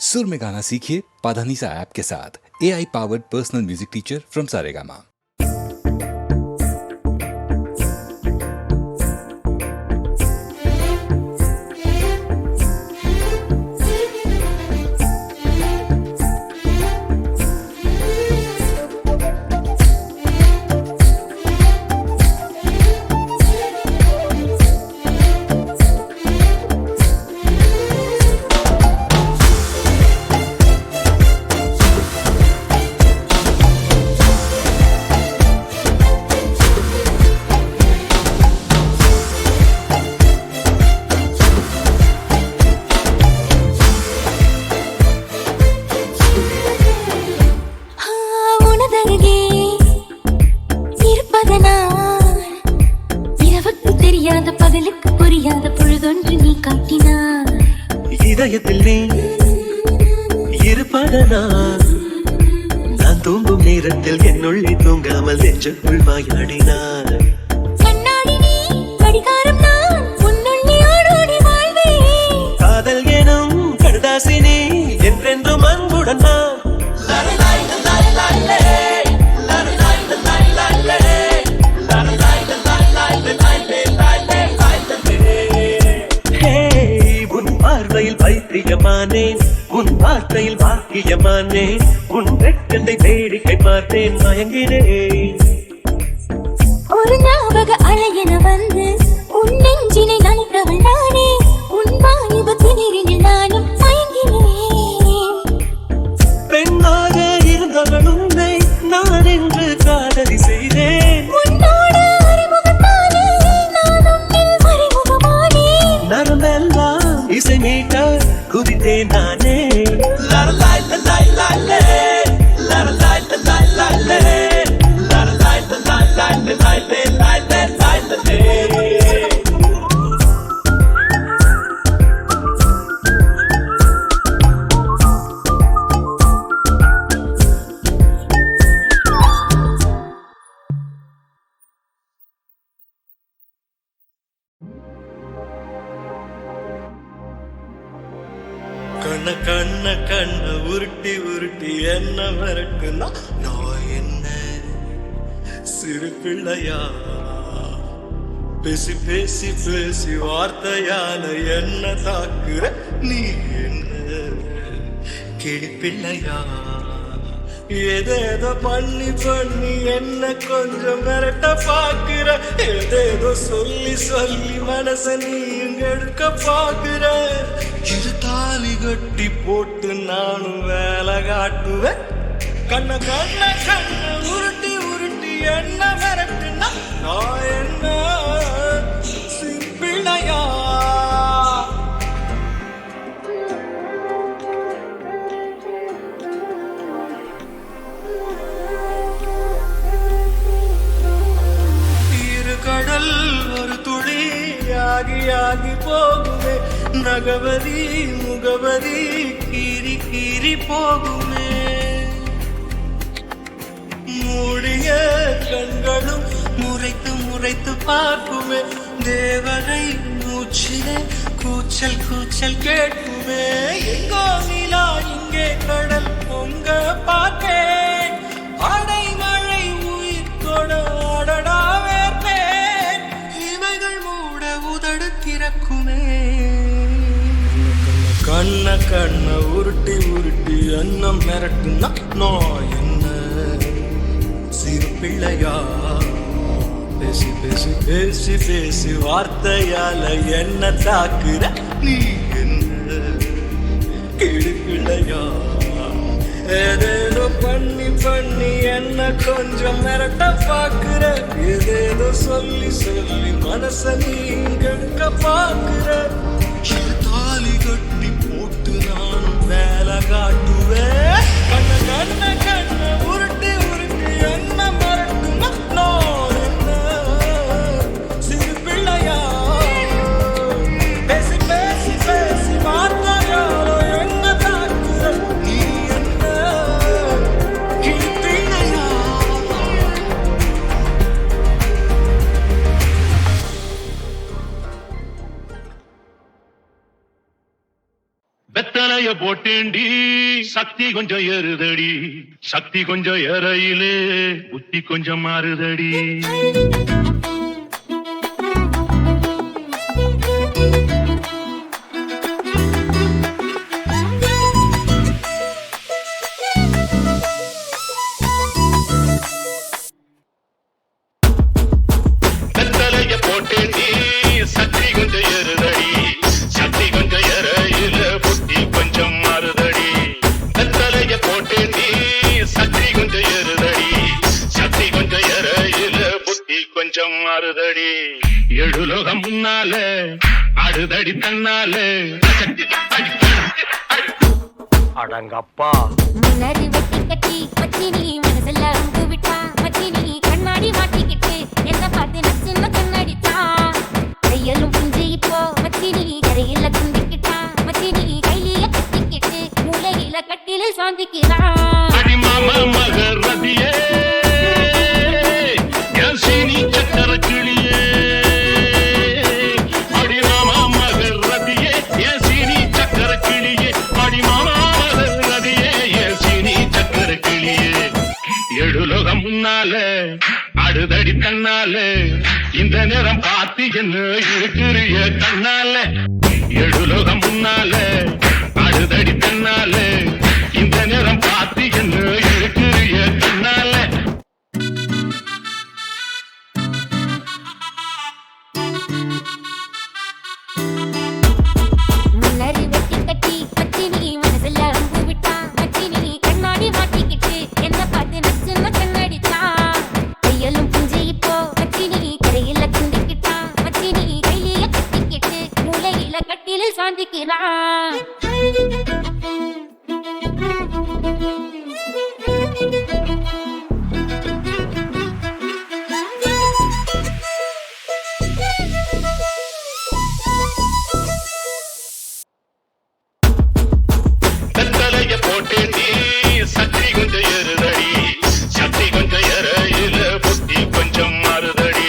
सुर में गाना सीखिए पाधानीसा ऐप के साथ। AI powered personal music teacher from Saregama. இதயத்தில் நீ இருப்பதனால் நான் தூங்கும் நேரத்தில் என்னுள்ளே தூங்காமல் நெஞ்சுக்குள் வாயாடினார். காதல் எனும் கடுதாசினி என்றென்றும் அன்புடன் நான் பைத்தியமானேன், உன் வார்த்தையில் பாக்கியமானேன், உன் வெட்கத்தை வேடிக்கை பார்த்தேன், மயங்கினேன். ஒரு ஞாபக அலையென வந்து உன் நெஞ்சினை நனைத்தவள் நானே, உன் வாலிப திணறினில் நானும் மயங்கினேன். பெண்ணாக இருந்தவள் உன்னை நான் என்று காதலி செய்தேன். உன்னோடு அறிமுகத்தானே நான் உன்னில் மறைமுகமானேன். நரம்பெல்லாம் இசை மீட்ட குதித்தேன் நானே. கண்ண கண்ண கண்ண உருட்டி உருட்டி என்ன மிரட்டுனா நான் என்ன சிறு பிள்ளையா? பேசி பேசி பேசி வார்த்தையால என்ன தாக்குற நீ என்ன கிளி பிள்ளையா? ஏதேதோ பண்ணி பண்ணி என்ன கொஞ்சம் மிரட்ட பாக்குற, ஏதேதோ சொல்லி சொல்லி மனச நீங்க எடுக்க பாக்குற. இது தாலி கட்டி போட்டு நானும் வேலை காட்டுவேன். கண்ண கண்ண கண்ண உருட்டி உருட்டி என்ன மிரட்டுனா நான் என்ன சிம்பிளையா? கடல் ஒரு துளி ஆகி ஆகி போகுமே, நகவதி முகவதி கீறி கீறி போகுமே. மூடிய கண்களும் முறைத்து முறைத்து பார்க்குமே, தேவரை மூச்சிலே கூச்சல் கூச்சல் கேட்குமே. எங்கோ நிலா இங்கே கடல் பொங்க பார்ப்பேன், அடை மழை உயிர் தொட அடடாவே திறக்குமே. கண்ண கண்ண உருட்டி உருட்டி என்ன மிரட்டுனா நான் என்ன சிறு பிள்ளையா? பேசி பேசி பேசி பேசி வார்த்தையால என்ன தாக்குற நீ என்ன கிளி பிள்ளையா? ஏதேதோ பண்ணி பண்ணி என்ன கொஞ்சம் மிரட்ட பாக்குற, ஏதேதோ சொல்லி சொல்லி மனச நீங்க பாக்குற. தாலி கட்டி போட்டு நானும் வேலை காட்டுவேன். கண்ண கண்ண கண்ண உருட்டி உருட்டி என்ன மிரட்டுனா நான் என்ன சிறு பிள்ளையா? பேசி பேசி பேசி வார்த்தையால என்ன தாக்குற நீ என்ன கிளி பிள்ளையா? போட்டேண்டி சக்தி கொஞ்சம் ஏறுதடி சக்தி கொஞ்சம் ஏறையிலே புத்தி கொஞ்சம் மாறுதடி வெத்தலைய போட்டேண்டி சக்தி கொஞ்சம் ஏறுதடி சக்தி கொஞ்சம் ஏறையில புத்தி கொஞ்சம் மாறுதடி வெத்தலைய போட்டேண்டி சக்தி கொஞ்சம் ஏறுதடி சக்தி கொஞ்சம் ஏறையில புத்தி கொஞ்சம் மாறுதடி எழுலோகம் முன்னால அடுதடி தன்னால அடங்கப்பா முன்னறி வெட்டி கட்டி மச்சினி மனசுல அம்பு விட்டா மச்சினி கண்ணாடி மாட்டிக்கிட்டு என்ன பார்த்து நச்சுன்னு கண்ணடிச்சா கையலும் புஞ்சு இப்போ மச்சினி கரையில குந்திக்கிட்டா மச்சினி கையில கட்டிக்கிட்டு மூளையில கட்டில சாந்திக்கிறா அடிமாமா மகரதியே என் சீனி சக்கர கிளியே அடிமாமா மகரதியே என் சீனி சக்கர கிளியே அடிமாமா மகரதியே என் சீனி சக்கர கிளியே எழுலோகம் முன்னால அடுதடி தன்னால இந்த நேரம் பார்த்து என்ன இருக்கிறிய கண்ணால எழுலோகம் முன்னால அடுதடி தன்னால இந்த நேரம் பார்த்து என்ன இருக்கிறிய கண்ணால முன்னறி வெட்டி கட்டி மச்சினி மனசுல அம்பு விட்டா மச்சினி கண்ணாடி மாட்டிக்கிட்டு என்ன பார்த்து நச்சுன்னு கண்ணடிச்சா கையலும் புஞ்சு இப்போ மச்சினி கரையில குந்திக்கிட்டா மச்சினி கையில கட்டிக்கிட்டு மூளையில கட்டில சாந்திக்கிறா வெத்தலைய போட்டேண்டி சக்தி கொஞ்சம் ஏறுதடி சக்தி கொஞ்சம் ஏறையில புத்தி கொஞ்சம் மாறுதடி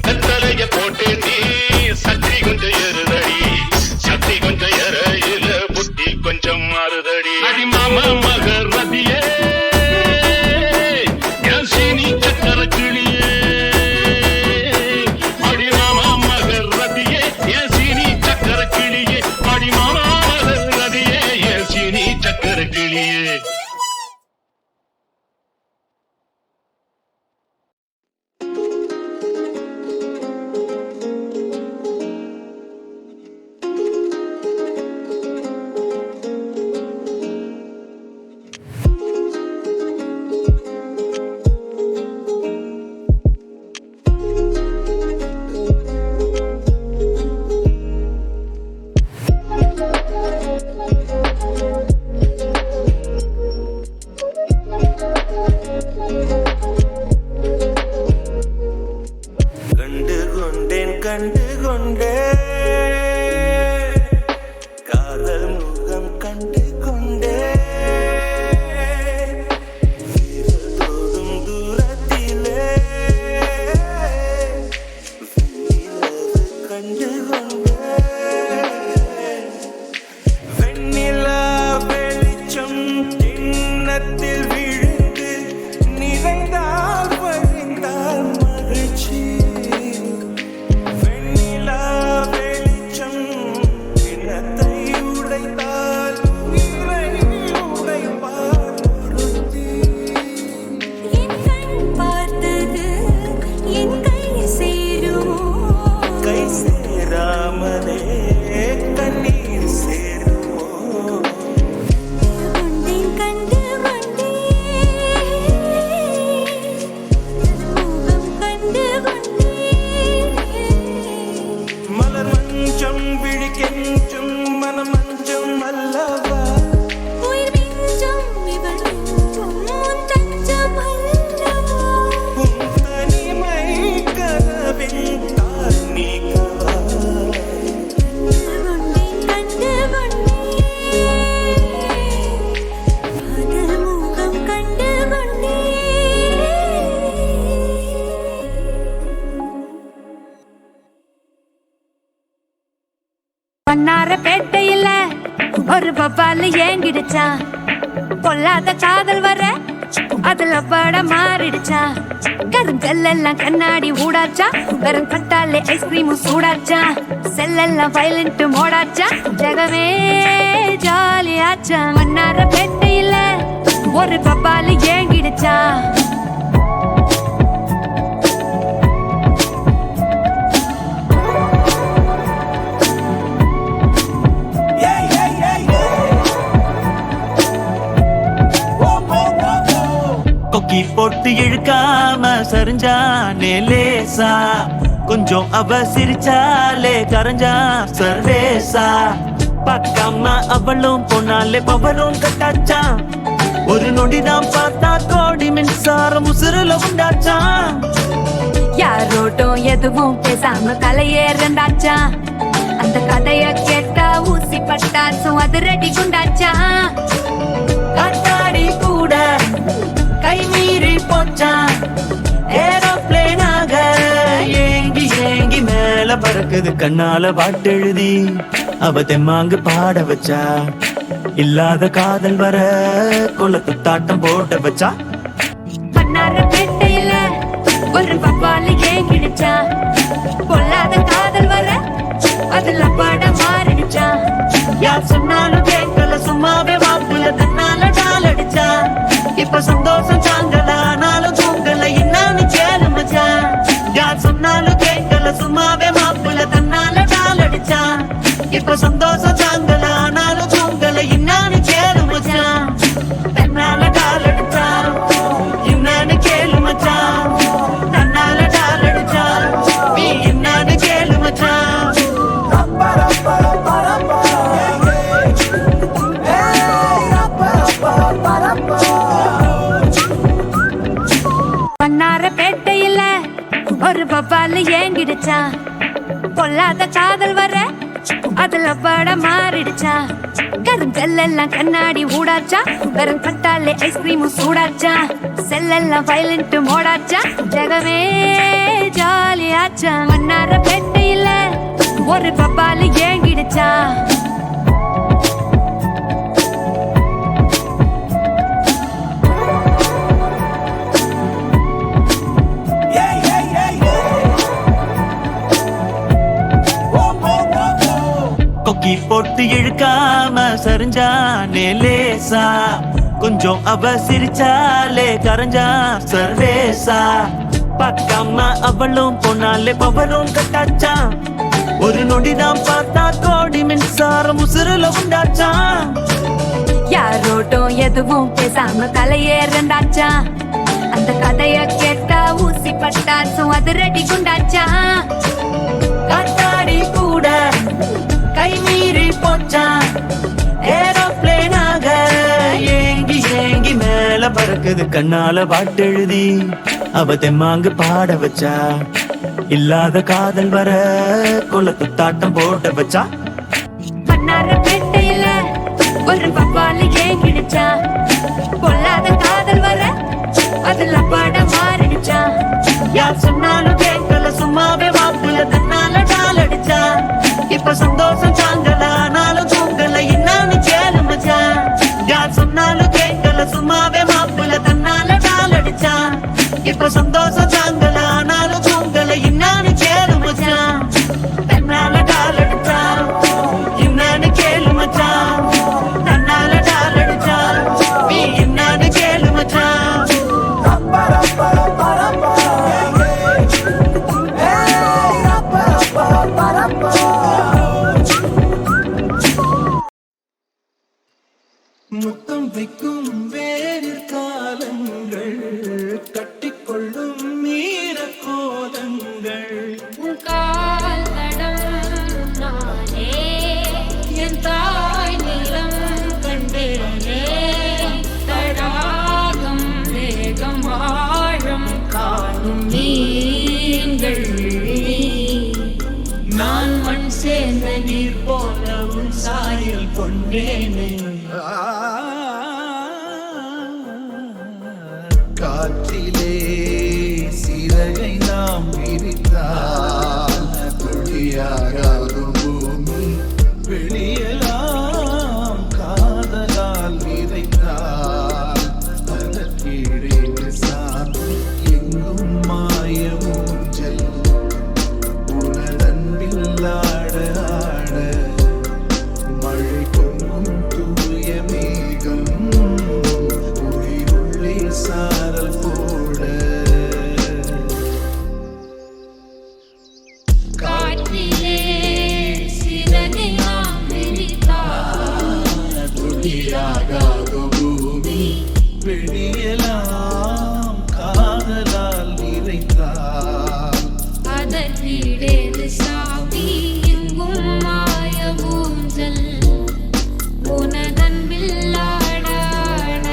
வெத்தலைய போட்டேண்டி சக்தி கொஞ்சம் ஏறுதடி சக்தி கொஞ்சம் ஏறையில புத்தி கொஞ்சம் மாறுதடி அடிமாமா மகரதியே என் சீனி சக்கர கிளியே அடிமாமா மகரதியே என் சீனி சக்கர கிளியே அடிமாமா மகரதியே என் சீனி சக்கர கிளியே கண்டு கொண்டே காதல் முகம் கண்டு கொண்டே தோடும் தூரத்திலே வெண்ணிலவு கண்டு கொண்டே வெண்ணிலா வெளிச்சம் கிண்ணத்தில் விழுந்து நிறைந்தால் வழிந்தால் மகிழ்ச்சி வெண்ணிலா வெளிச்சம் கிண்ணத்தை உடைத்தால் உயிரை உடைப்பார் ஒருத்தி. என் கண் பார்த்தது என் கை சேருமோ கை சேராமலே கண்ணீர் சேருமோ கொண்டேன் கண்டு கொண்டேன் முகம் கண்டு கொண்டேன் மலர் மஞ்சம் விழிக்கெஞ்சும் மனம் மஞ்சம் அல்லவா உயிர் மிஞ்சும் இவள் மிஞ்சும் உன் தஞ்சம் அல்லவா உன் தனிமை கனவின் தாள் நீக்கவா கொண்டேன் கண்டு கொண்டேன் காதல் முகம் கண்டு கொண்டேன் பண்ணார பேட்டையில ஒரு பப்பால ஏங்கிடுச்சா பொல்லாத காதல் வர அதுல பட மாறிடுச்சா கருங்கல்லாம் கண்ணாடி ஊடாச்சா வெறும் கட்டாலே ஐஸ்கிரீமும் சூடாச்சா செல்லெல்லாம் வயலண்ட் மோடாச்சா ஜெகமே ஜாலியாச்சா மன்னார பேட்டையில ஒரு பப்பால ஏங்கிடுச்சா கொக்கி போட்டு இழுக்காம சரிஞ்சானே லேசா கொஞ்சம் அவ சிரிச்சாலே கரைஞ்சா சர்வேசா பார்க்காம அவளும் போனாலே பவரும் கட்டாச்சா ஒரு நொடிதான் பார்த்தா கோடி மின்சாரம் உசுருல உண்டாச்சா யாரோட்டும் எதுவும் பேசாம தலையேறந்தாச்சா அந்த கதைய கேட்டா ஊசி பட்டாச்சும் அது ரெடி குண்டாச்சா காத்தாடி கூட கை மீறி போச்சா ஏரோப்ளேனாக ஏங்கி ஏங்கி மேல பறக்குது கண்ணால பாட்டெழுதி அவ தெம்மாங்கு பாட வச்சா இல்லாத காதல் வர குளத்து தாட்டம் போட்ட வச்சா மன்னார பேட்டையில ஒரு பப்பால ஏங்கிடுச்சா பொல்லாத காதல் வர அதுல பட மாறிடுச்சா யார் சொன்னாலும் கேட்கல சும்மாவே வாக்குல தன்னால டால் அடிச்சா இப்ப சந்தோஷம் சாங்கல ஆனாலும் தூங்கல என்னன்னு கேளு மச்சான் யார் சொன்னாலும் கேட்கல சும்மாவே மாப்புல தன்னால டால் அடிச்சா இப்ப சந்தோஷம் சாங்கல ஆனாலும் தூங்கல என்னன்னு கேளு மச்சான் தன்னால டால் அடிச்சா என்னன்னு கேளு மச்சான் தன்னால டால் அடிச்சா நீ என்னன்னு கேளு மச்சான் மன்னார பேட்டையில ஒரு பப்பால ஏங்கிடுச்சா பொல்லாத காதல் வர அதுல பட மாறிடுச்சா கருங்கல்லாம் கண்ணாடி ஊடாச்சா வெறும் கட்டாலே ஐஸ்கிரீமும் சூடாச்சா செல்லெல்லாம் வயலண்ட் மோடாச்சா ஜெகமே ஜாலியாச்சா மன்னார பேட்டையில ஒரு பப்பால ஏங்கிடுச்சா கொக்கி போட்டு இழுக்காம சரிஞ்சானே லேசா கொஞ்சம் அவ சிரிச்சாலே கரைஞ்சா சர்வேசா பார்க்காம அவளும் போனாலே பவரும் கட்டாச்சா ஒரு நொடிதான் பார்த்தா கோடி மின்சாரம் உசுருல உண்டாச்சா யாரோட்டும் எதுவும் பேசாம தலையேறந்தாச்சா அந்த கதைய கேட்டா ஊசி பட்டாச்சும் அது ரெடி குண்டாச்சா காத்தாடி கூட கை மீறி போச்சா ஏரோப்ளேனாக ஏங்கி ஏங்கி மேல பறக்குது கண்ணால பாட்டெழுதி அவ தெம்மாங்கு பாட வச்சா இல்லாத காதல் வர குளத்து தாட்டம் போட்ட வச்சா மன்னார பேட்டையில ஒரு பப்பால ஏங்கிடுச்சா பொல்லாத காதல் வர அதுல பட மாறிடுச்சா யார் சொன்னாலும் கேட்கல சும்மாவே வாக்குல தன்னால டால் அடிச்சா இப்ப சந்தோஷம் சாங்கல ஆனாலும் தூங்கல என்னன்னு கேளு மச்சான் யார் சொன்னாலும் கேட்கல சும்மாவே மாப்புல தன்னால டால் அடிச்சா இப்ப சந்தோஷம் சாங்கல ஆனாலும் தூங்கல என்னன்னு கேளு மச்சான் தன்னால டால் அடிச்சா என்னன்னு கேளு மச்சான் தன்னால டால் அடிச்சா நீ என்னன்னு கேளு மச்சான் முத்தம் வைக்கும் வேறு காலங்கள் கட்டிக்கொள்ளும் மீற கோலங்கள் கால் தடம் நானே என் தாய் நிலம் கண்டேனே தடாகம் வேகம் ஆழம் காணும் நீங்கள் நான் மண் சேர்ந்த நீர் போல உன் சாயல் கொண்டேனே காற்றிலே சிறகை நாம் விரித்தால் துளியாகும் பூமி வெளியெல்லாம் விதியாகாத பூமி வெளியெல்லாம் காதலால் நிறைந்தார். அதற்கிடேது சாவி எங்கும் மாய ஊஞ்சல் உனதன்பில் ஆடாட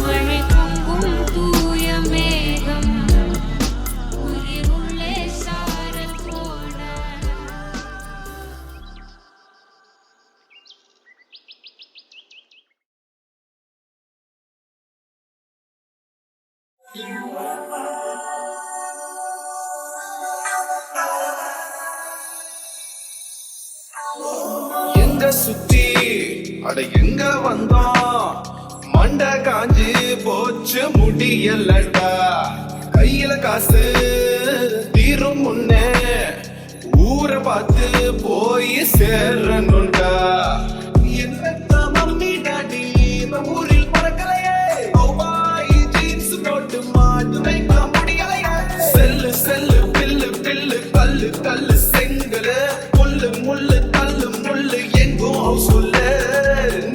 மழை பொங்கும் தூய மேகம் உயிருள்ளே சாரல் போட. எங்க சுத்தி அட எங்க வந்தோம் மண்ட காஞ்சு போச்சு முடியலடா கையில காசு தீரும் முன்னே ஊரை பார்த்து போய் சேரணும்டா. என்ன மம்மி டாடி இந்த ஊரில் பறக்கலையே ஒவ்வாய் ஜீன்ஸ் போட்டு மாட்டு வைக்க முடியலையே. செல்லு செல்லு பில்லு பில்லு கல்லு கல்லு செங்கலு முள்ளு முள்ளு கல்லு முள்ளு எங்கும் ஹவுஸ்ஃபுல்லு.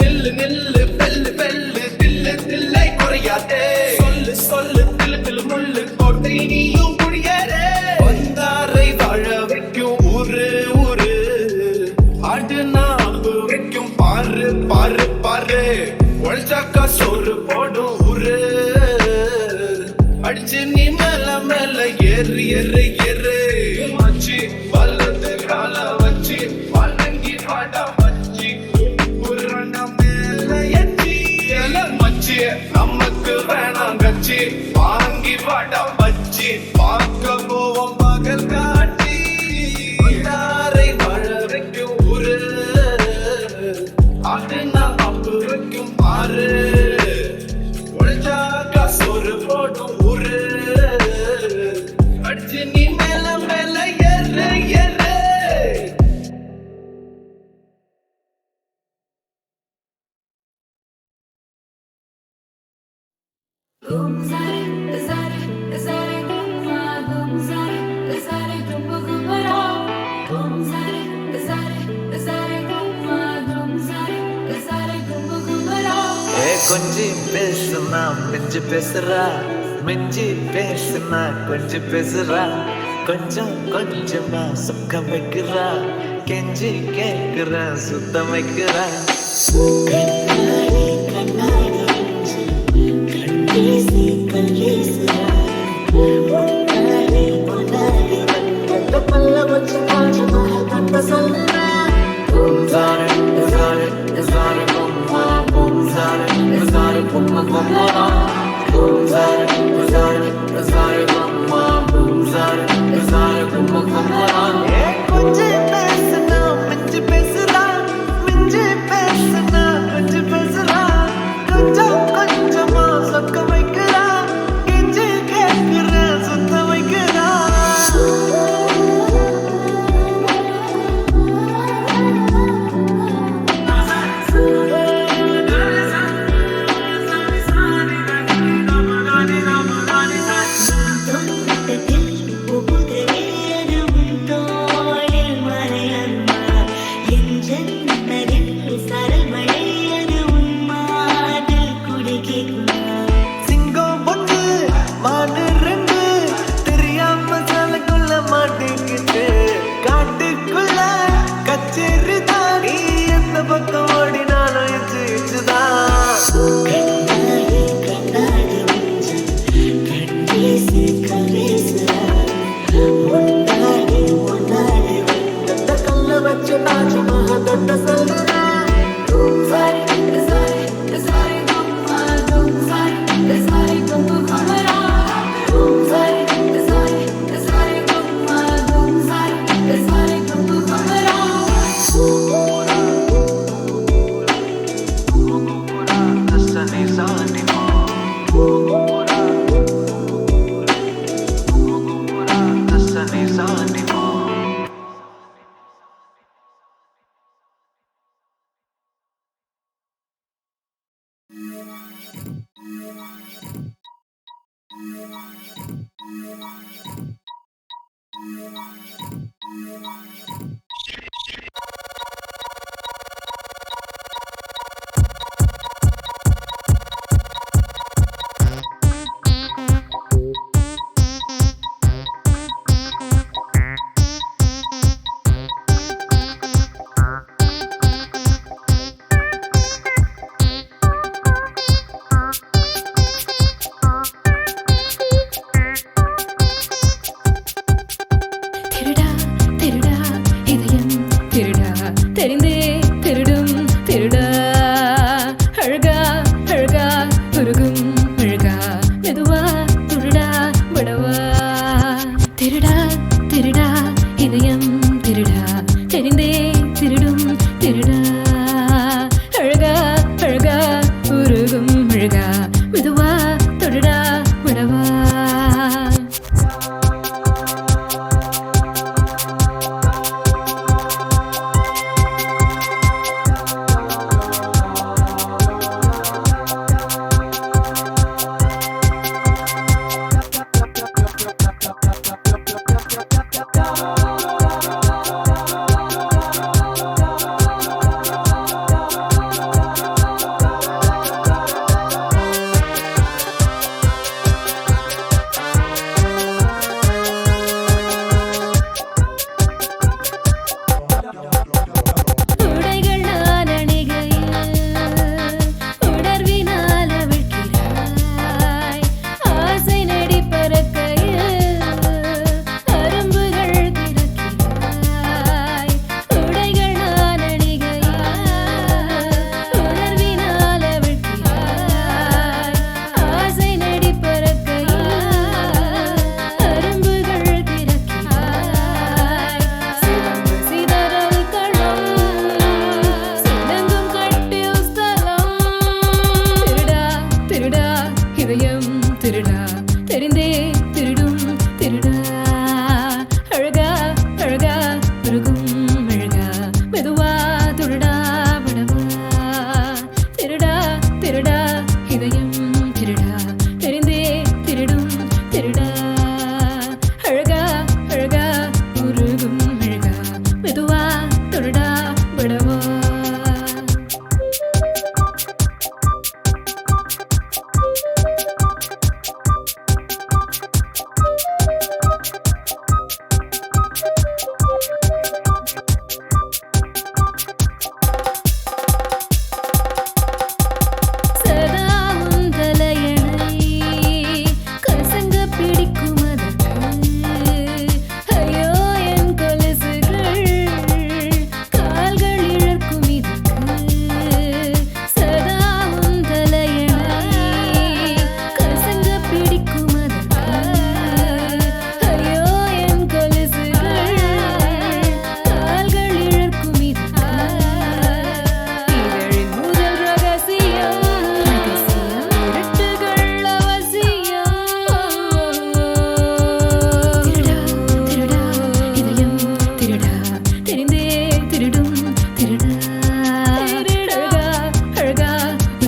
நில்லு நில்லு பெல்லு பெல்லு தில்லு தில்லை குறையாதே. சொல்லு சொல்லு தில்லு தில்லு முள்ளு கோட்டை நீயும் குடியேறே. வந்தாரை வாழ வைக்கும் ஊரு ஊரு ஆடு நாம்பு வைக்கும் பாரு பாரு பாரு. உழைச்சாக்கா சோறு போடும் ஊரு அடிச்சு நீ மேல மேல ஏறு ஏறு ஏறு. மச்சி வலது கால வச்சு வணங்கி பாடா வச்சு புரண மேல எச்சி எல மச்சி நமக்கு வேணாம் கச்சி வாங்கி வாடா வச்சு பார்க்க போவோம் பகல் காட்சி. வந்தாரை வாழ வைக்கும் ஊரு அது நான் அப்பு வைக்கும் பாரு. உழைச்சாக்கா சோறு போடும் ஊரு அடிச்சு நீ மேல மேல ஏறு ஏறு. Gumzare, zare, zare, gumma, gumzare, zare, gumma, gummara. Gumzare, zare, zare, gumma, gumzare, zare, gumma, gummara. கொஞ்சி பேசுனா மிஞ்சி பேசுறா மிஞ்சி பேசுனா கொஞ்சம் பேசுறா கொஞ்சம் கொஞ்சமா சுக்கம் வைக்கிறா கெஞ்சி கேக்குறா சுத்தம் வைக்கிறா. கொஞ்சம் பேசுனா மிஞ்சி பேசுறா மிஞ்சி பேசுனா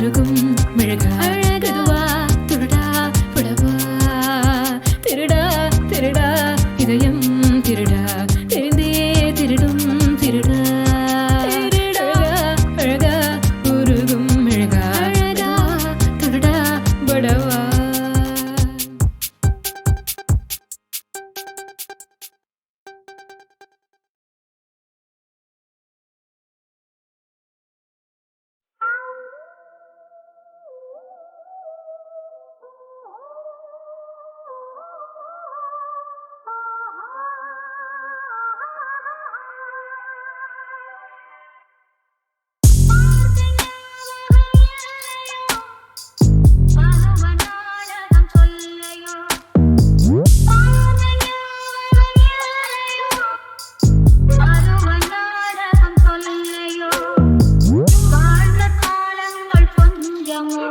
உருகும் மிளகா அழகதுவா துருடா புடவா திருடா திருடா இதயம் திருடா தெரிந்தே திருடும் திருடா திருடா அழகா உருகும் மிளகா அழகா துருடா புடவா. வாழ்ந்த காலங்கள் கொஞ்சமோ